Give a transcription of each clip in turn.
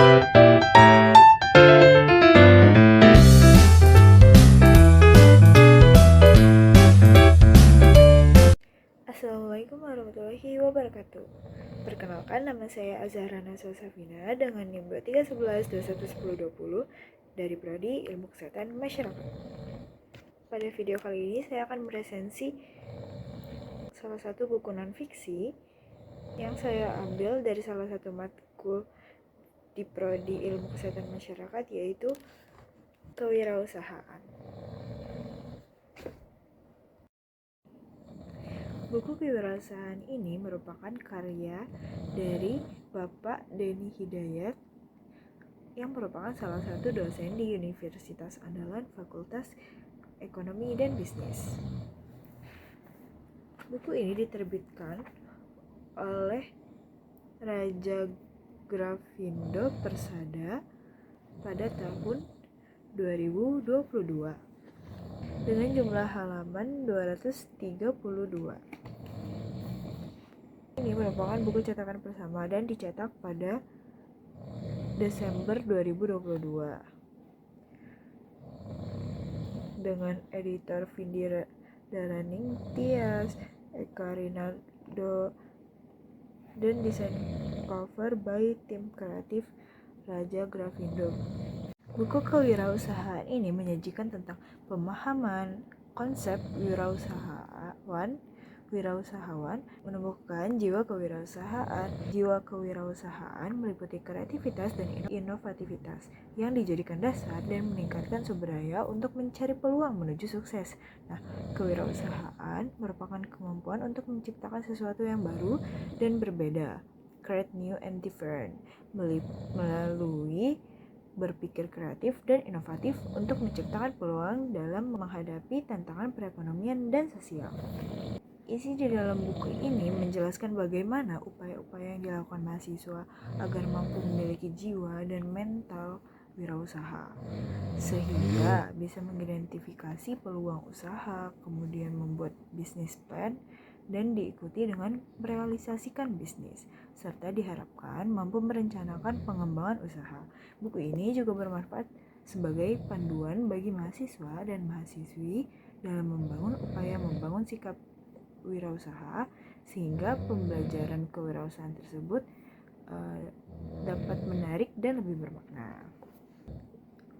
Assalamualaikum warahmatullahi wabarakatuh. Perkenalkan, nama saya Azharana Sosafina dengan NIM 2311211020 dari Prodi Ilmu Kesehatan Masyarakat. Pada video kali ini saya akan meresensi salah satu buku non-fiksi yang saya ambil dari salah satu matkul di Prodi Ilmu Kesehatan Masyarakat, yaitu Kewirausahaan. Buku Kewirausahaan ini merupakan karya dari Bapak Denny Hidayat yang merupakan salah satu dosen di Universitas Andalan Fakultas Ekonomi dan Bisnis. Buku ini diterbitkan oleh Raja Grafindo Persada pada tahun 2022 dengan jumlah halaman 232. Ini merupakan buku cetakan bersama dan dicetak pada Desember 2022 dengan editor Vindi Daraning Tias, Eka Rinaldo, dan desain cover by tim kreatif Raja Grafindo. Buku Kewirausahaan ini menyajikan tentang pemahaman konsep wirausahawan, menumbuhkan jiwa kewirausahaan. Jiwa kewirausahaan meliputi kreativitas dan inovativitas yang dijadikan dasar dan meningkatkan sumber daya untuk mencari peluang menuju sukses. Kewirausahaan merupakan kemampuan untuk menciptakan sesuatu yang baru dan berbeda, create new and different, melalui berpikir kreatif dan inovatif untuk menciptakan peluang dalam menghadapi tantangan perekonomian dan sosial. Isi di dalam buku ini menjelaskan bagaimana upaya-upaya yang dilakukan mahasiswa agar mampu memiliki jiwa dan mental wirausaha, sehingga bisa mengidentifikasi peluang usaha, kemudian membuat bisnis plan, dan diikuti dengan merealisasikan bisnis, serta diharapkan mampu merencanakan pengembangan usaha. Buku ini juga bermanfaat sebagai panduan bagi mahasiswa dan mahasiswi dalam membangun sikap wirausaha, sehingga pembelajaran kewirausahaan tersebut dapat menarik dan lebih bermakna.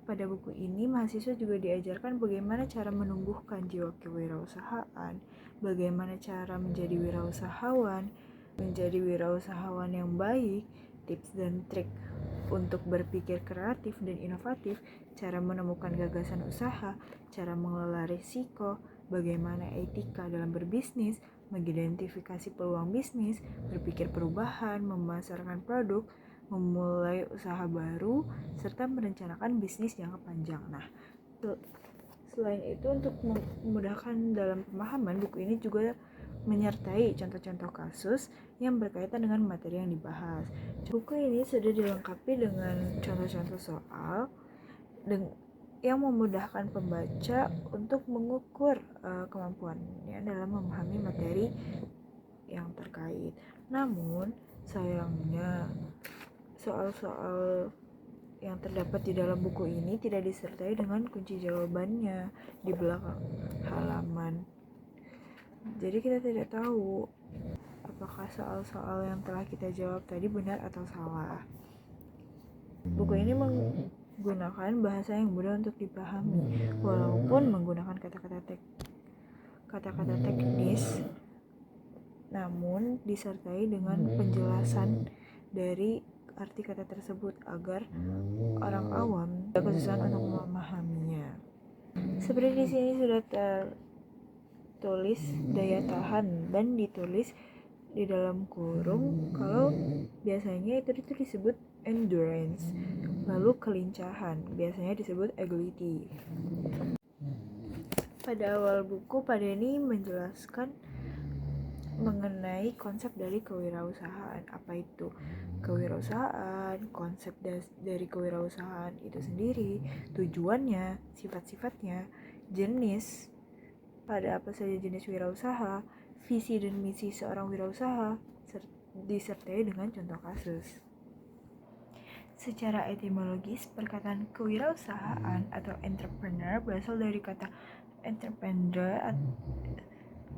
Pada buku ini, mahasiswa juga diajarkan bagaimana cara menumbuhkan jiwa kewirausahaan, bagaimana cara menjadi wirausahawan yang baik, tips dan trik untuk berpikir kreatif dan inovatif, cara menemukan gagasan usaha, cara mengelola risiko, bagaimana etika dalam berbisnis, mengidentifikasi peluang bisnis, berpikir perubahan, memasarkan produk, memulai usaha baru, serta merencanakan bisnis jangka panjang. Selain itu, untuk memudahkan dalam pemahaman, buku ini juga menyertai contoh-contoh kasus yang berkaitan dengan materi yang dibahas. Buku ini sudah dilengkapi dengan contoh-contoh soal yang memudahkan pembaca untuk mengukur kemampuannya dalam memahami materi yang terkait. Namun, sayangnya soal-soal yang terdapat di dalam buku ini tidak disertai dengan kunci jawabannya di belakang halaman. Jadi kita tidak tahu apakah soal-soal yang telah kita jawab tadi benar atau salah. Buku ini menggunakan bahasa yang mudah untuk dipahami, walaupun menggunakan kata-kata teknis, namun disertai dengan penjelasan dari arti kata tersebut agar orang awam tidak kesusahan untuk memahaminya. Seperti di sini sudah tertulis daya tahan dan ditulis di dalam kurung kalau biasanya itu disebut endurance, lalu kelincahan biasanya disebut agility. Pada awal buku, Pak Denny menjelaskan mengenai konsep dari kewirausahaan. Apa itu kewirausahaan, konsep dari kewirausahaan itu sendiri, tujuannya, sifat-sifatnya, jenis, pada apa saja jenis wirausaha, visi dan misi seorang wirausaha, disertai dengan contoh kasus. Secara etimologis, perkataan kewirausahaan atau entrepreneur berasal dari kata entreprendre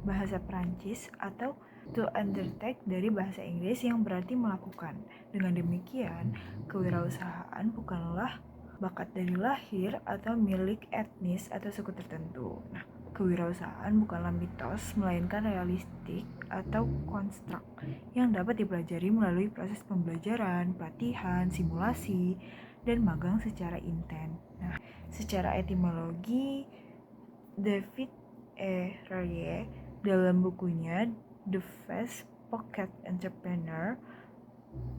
bahasa Prancis atau to undertake dari bahasa Inggris yang berarti melakukan. Dengan demikian, kewirausahaan bukanlah bakat dari lahir atau milik etnis atau suku tertentu. Nah, kewirausahaan bukanlah mitos, melainkan realistik atau konstruk yang dapat dipelajari melalui proses pembelajaran, pelatihan, simulasi, dan magang secara intens. Nah, secara etimologi, David E. Rye dalam bukunya The Fast Pocket Entrepreneur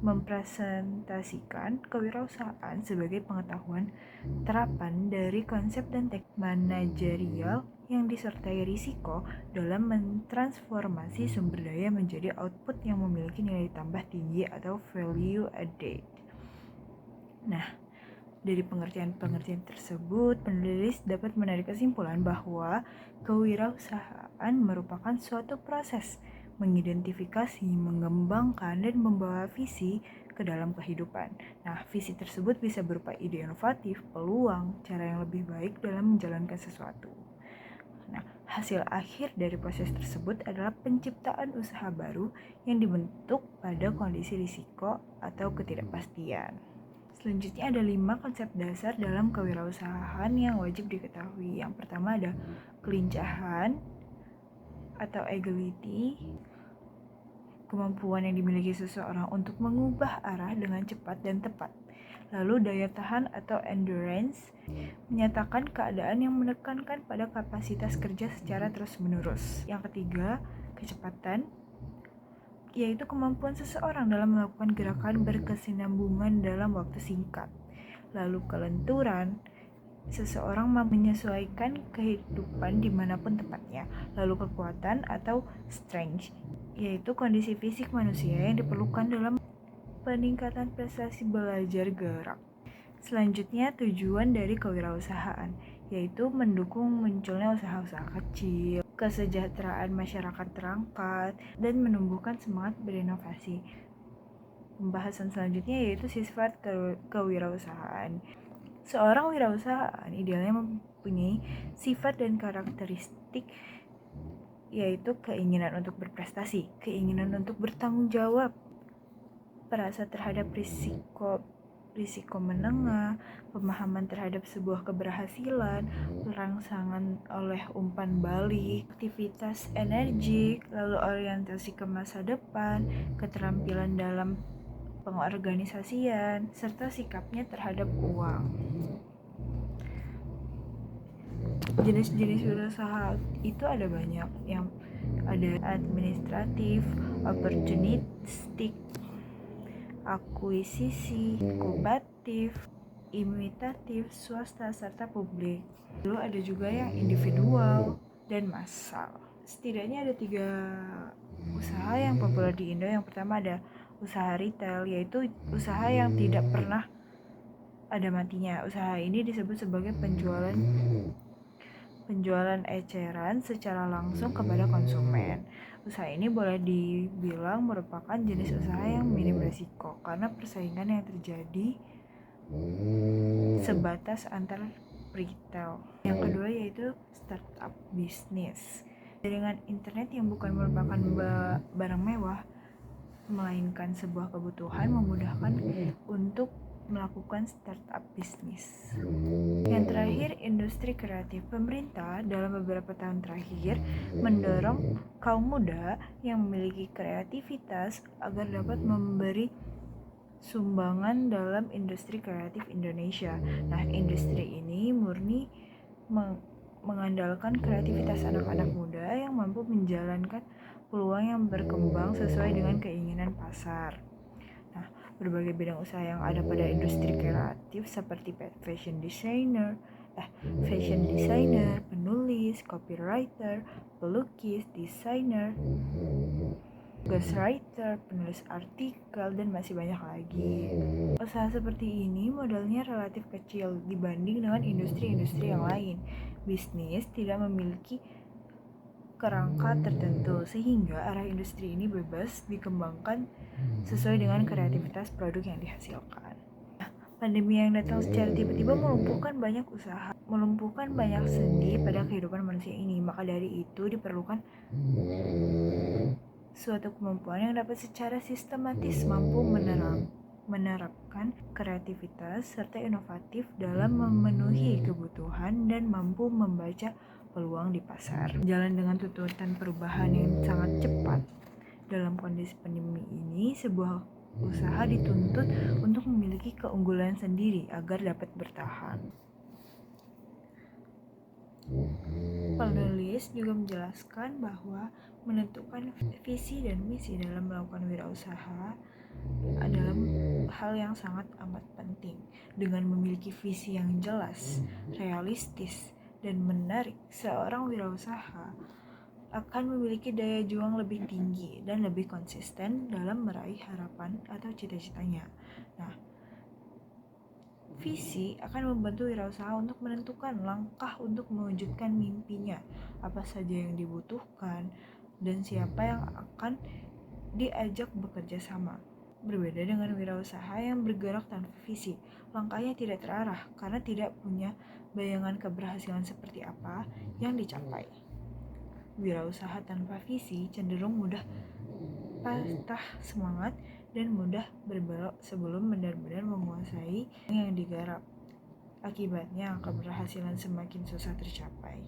mempresentasikan kewirausahaan sebagai pengetahuan terapan dari konsep dan teknik manajerial yang disertai risiko dalam mentransformasi sumber daya menjadi output yang memiliki nilai tambah tinggi atau value added. Nah, dari pengertian-pengertian tersebut, penulis dapat menarik kesimpulan bahwa kewirausahaan merupakan suatu proses mengidentifikasi, mengembangkan, dan membawa visi ke dalam kehidupan. Nah, visi tersebut bisa berupa ide inovatif, peluang, cara yang lebih baik dalam menjalankan sesuatu. Nah, hasil akhir dari proses tersebut adalah penciptaan usaha baru yang dibentuk pada kondisi risiko atau ketidakpastian. Selanjutnya ada 5 konsep dasar dalam kewirausahaan yang wajib diketahui. Yang pertama ada kelincahan atau agility, kemampuan yang dimiliki seseorang untuk mengubah arah dengan cepat dan tepat. Lalu daya tahan atau endurance, menyatakan keadaan yang menekankan pada kapasitas kerja secara terus-menerus. Yang ketiga, kecepatan, yaitu kemampuan seseorang dalam melakukan gerakan berkesinambungan dalam waktu singkat. Lalu kelenturan, seseorang menyesuaikan kehidupan dimanapun tempatnya. Lalu kekuatan atau strength, yaitu kondisi fisik manusia yang diperlukan dalam peningkatan prestasi belajar gerak. Selanjutnya tujuan dari kewirausahaan, yaitu mendukung munculnya usaha-usaha kecil, kesejahteraan masyarakat terangkat, dan menumbuhkan semangat berinovasi. Pembahasan selanjutnya yaitu sifat kewirausahaan. Seorang wirausahaan idealnya mempunyai sifat dan karakteristik, yaitu keinginan untuk berprestasi, keinginan untuk bertanggung jawab, perasa terhadap risiko menengah, pemahaman terhadap sebuah keberhasilan, rangsangan oleh umpan balik, aktivitas energik, lalu orientasi ke masa depan, keterampilan dalam pengorganisasian, serta sikapnya terhadap uang. Jenis-jenis wirausaha itu ada banyak, yang ada administratif, opportunistik, akuisisi, inkubatif, imitatif, swasta, serta publik. Lalu ada juga yang individual dan massal. Setidaknya ada 3 usaha yang populer di Indo. Yang pertama ada usaha retail, yaitu usaha yang tidak pernah ada matinya. Usaha ini disebut sebagai penjualan eceran secara langsung kepada konsumen. Usaha ini boleh dibilang merupakan jenis usaha yang minim risiko karena persaingan yang terjadi sebatas antar retail. Yang kedua yaitu startup bisnis. Jaringan internet yang bukan merupakan barang mewah, melainkan sebuah kebutuhan, memudahkan untuk melakukan startup bisnis. Yang terakhir, industri kreatif. Pemerintah dalam beberapa tahun terakhir mendorong kaum muda yang memiliki kreativitas agar dapat memberi sumbangan dalam industri kreatif Indonesia. Nah, industri ini murni mengandalkan kreativitas anak-anak muda yang mampu menjalankan peluang yang berkembang sesuai dengan keinginan pasar. Berbagai bidang usaha yang ada pada industri kreatif seperti fashion designer, penulis, copywriter, pelukis, desainer, ghostwriter, penulis artikel, dan masih banyak lagi. Usaha seperti ini modalnya relatif kecil dibanding dengan industri-industri yang lain. Bisnis tidak memiliki kerangka tertentu, sehingga arah industri ini bebas dikembangkan sesuai dengan kreativitas produk yang dihasilkan. Pandemi yang datang secara tiba-tiba melumpuhkan banyak usaha, melumpuhkan banyak sendi pada kehidupan manusia ini. Maka dari itu diperlukan suatu kemampuan yang dapat secara sistematis mampu menerapkan kreativitas serta inovatif dalam memenuhi kebutuhan dan mampu membaca peluang di pasar. Jalan dengan tuntutan perubahan yang sangat cepat. Dalam kondisi pandemi ini, sebuah usaha dituntut untuk memiliki keunggulan sendiri agar dapat bertahan. Penulis juga menjelaskan bahwa menentukan visi dan misi dalam melakukan wirausaha adalah hal yang sangat amat penting. Dengan memiliki visi yang jelas, realistis, dan menarik, seorang wirausaha akan memiliki daya juang lebih tinggi dan lebih konsisten dalam meraih harapan atau cita-citanya. Nah, visi akan membantu wirausaha untuk menentukan langkah untuk mewujudkan mimpinya, apa saja yang dibutuhkan, dan siapa yang akan diajak bekerja sama. Berbeda dengan wirausaha yang bergerak tanpa visi, langkahnya tidak terarah karena tidak punya bayangan keberhasilan seperti apa yang dicapai. Wirausaha tanpa visi cenderung mudah patah semangat dan mudah berbelok sebelum benar-benar menguasai yang digarap. Akibatnya, keberhasilan semakin susah tercapai.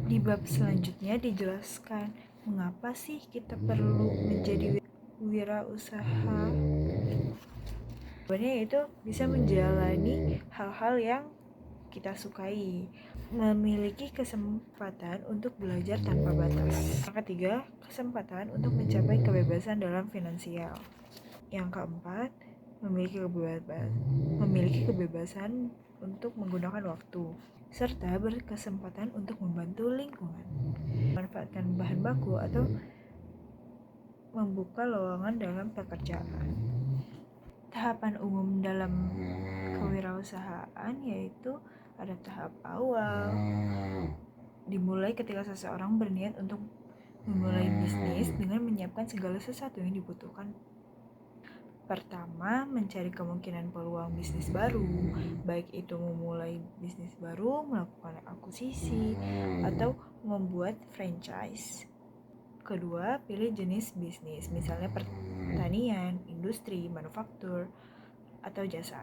Di bab selanjutnya dijelaskan mengapa sih kita perlu menjadi wirausaha. Jawabannya yaitu bisa menjalani hal-hal yang kita sukai, memiliki kesempatan untuk belajar tanpa batas. Yang ketiga, kesempatan untuk mencapai kebebasan dalam finansial. Yang keempat, memiliki kebebasan untuk menggunakan waktu, serta berkesempatan untuk membantu lingkungan, memanfaatkan bahan baku atau membuka lowongan dalam pekerjaan. Tahapan umum dalam kewirausahaan yaitu ada tahap awal, dimulai ketika seseorang berniat untuk memulai bisnis dengan menyiapkan segala sesuatu yang dibutuhkan. Pertama, mencari kemungkinan peluang bisnis baru, baik itu memulai bisnis baru, melakukan akuisisi, atau membuat franchise. Kedua, pilih jenis bisnis, misalnya pertanian, industri, manufaktur, atau jasa.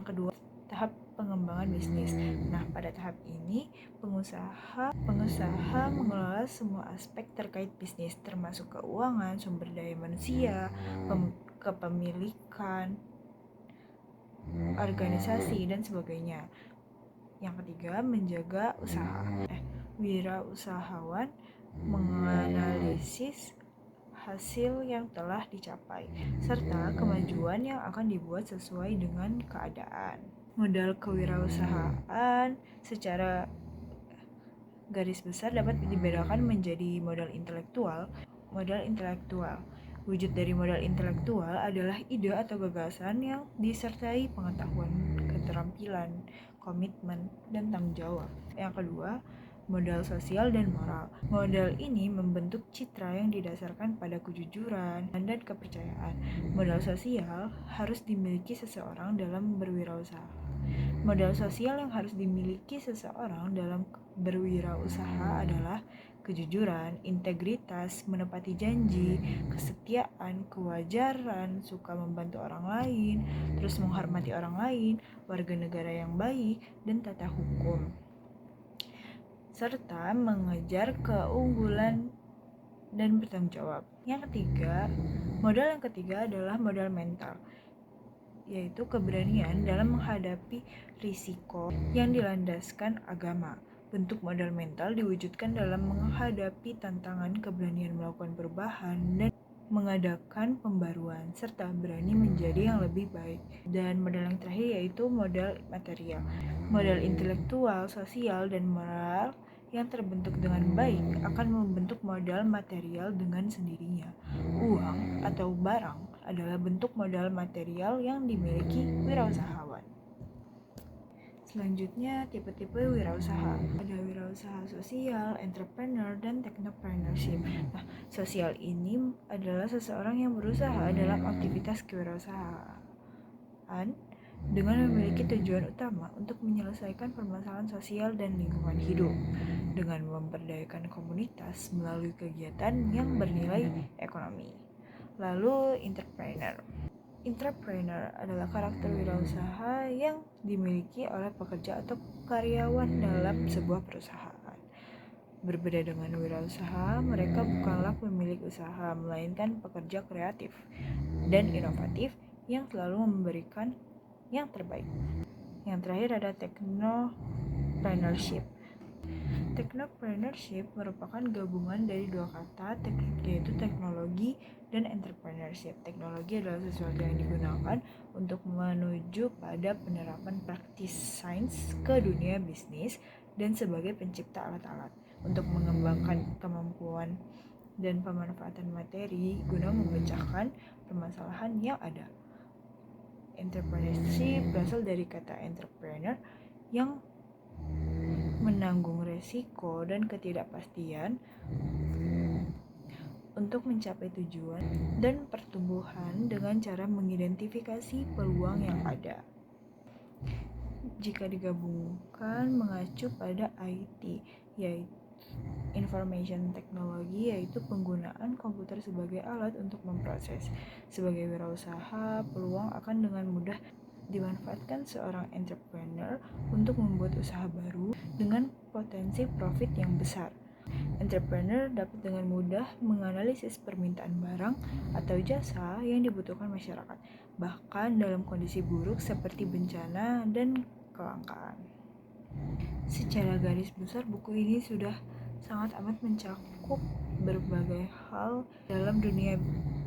Kedua, tahap pengembangan bisnis. Nah, pada tahap ini pengusaha mengelola semua aspek terkait bisnis, termasuk keuangan, sumber daya manusia, kepemilikan, organisasi, dan sebagainya. Yang ketiga, menjaga usaha. Wirausahawan menganalisis hasil yang telah dicapai serta kemajuan yang akan dibuat sesuai dengan keadaan. Modal kewirausahaan secara garis besar dapat dibedakan menjadi modal intelektual. Wujud dari modal intelektual adalah ide atau gagasan yang disertai pengetahuan, keterampilan, komitmen, dan tanggung jawab. Yang kedua, modal sosial dan moral. Modal ini membentuk citra yang didasarkan pada kejujuran dan kepercayaan. Modal sosial harus dimiliki seseorang dalam berwirausaha. Modal sosial yang harus dimiliki seseorang dalam berwirausaha adalah kejujuran, integritas, menepati janji, kesetiaan, kewajaran, suka membantu orang lain, terus menghormati orang lain, warga negara yang baik, dan tata hukum, serta mengejar keunggulan dan bertanggung jawab. Modal yang ketiga adalah modal mental, yaitu keberanian dalam menghadapi risiko yang dilandaskan agama. Bentuk modal mental diwujudkan dalam menghadapi tantangan, keberanian melakukan perubahan dan mengadakan pembaruan, serta berani menjadi yang lebih baik. Dan modal yang terakhir yaitu modal material. Modal intelektual, sosial, dan moral yang terbentuk dengan baik akan membentuk modal material dengan sendirinya. Uang atau barang adalah bentuk modal material yang dimiliki wirausahawan. Selanjutnya, tipe-tipe wirausaha. Ada wirausaha sosial, entrepreneur, dan technopreneurship. Nah, sosial ini adalah seseorang yang berusaha dalam aktivitas kewirausahaan. kewirausahaan dengan memiliki tujuan utama untuk menyelesaikan permasalahan sosial dan lingkungan hidup dengan memberdayakan komunitas melalui kegiatan yang bernilai ekonomi. Lalu entrepreneur. Entrepreneur adalah karakter wirausaha yang dimiliki oleh pekerja atau karyawan dalam sebuah perusahaan. Berbeda dengan wirausaha, mereka bukanlah pemilik usaha, melainkan pekerja kreatif dan inovatif yang selalu memberikan yang terbaik. Yang terakhir ada technopreneurship. Technopreneurship merupakan gabungan dari dua kata, yaitu teknologi dan entrepreneurship. Teknologi adalah sesuatu yang digunakan untuk menuju pada penerapan praktis sains ke dunia bisnis dan sebagai pencipta alat-alat untuk mengembangkan kemampuan dan pemanfaatan materi guna memecahkan permasalahan yang ada. Entrepreneurship berasal dari kata entrepreneur yang menanggung resiko dan ketidakpastian untuk mencapai tujuan dan pertumbuhan dengan cara mengidentifikasi peluang yang ada. Jika digabungkan mengacu pada IT, yaitu Information Technology, yaitu penggunaan komputer sebagai alat untuk memproses. Sebagai wirausaha, peluang akan dengan mudah dimanfaatkan seorang entrepreneur untuk membuat usaha baru dengan potensi profit yang besar. Entrepreneur dapat dengan mudah menganalisis permintaan barang atau jasa yang dibutuhkan masyarakat, bahkan dalam kondisi buruk seperti bencana dan kelangkaan. Secara garis besar, buku ini sudah sangat amat mencakup berbagai hal dalam dunia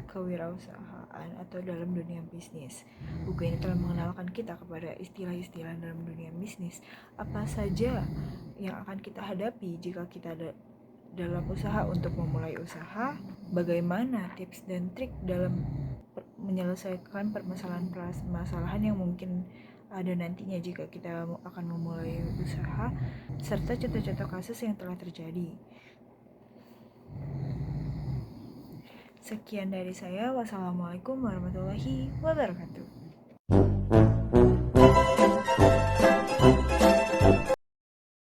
kewirausahaan atau dalam dunia bisnis. Buku ini telah mengenalkan kita kepada istilah-istilah dalam dunia bisnis. Apa saja yang akan kita hadapi jika kita dalam usaha untuk memulai usaha, bagaimana tips dan trik dalam menyelesaikan permasalahan yang mungkin ada nantinya jika kita akan memulai usaha, serta contoh-contoh kasus yang telah terjadi. Sekian dari saya. Wassalamualaikum warahmatullahi wabarakatuh.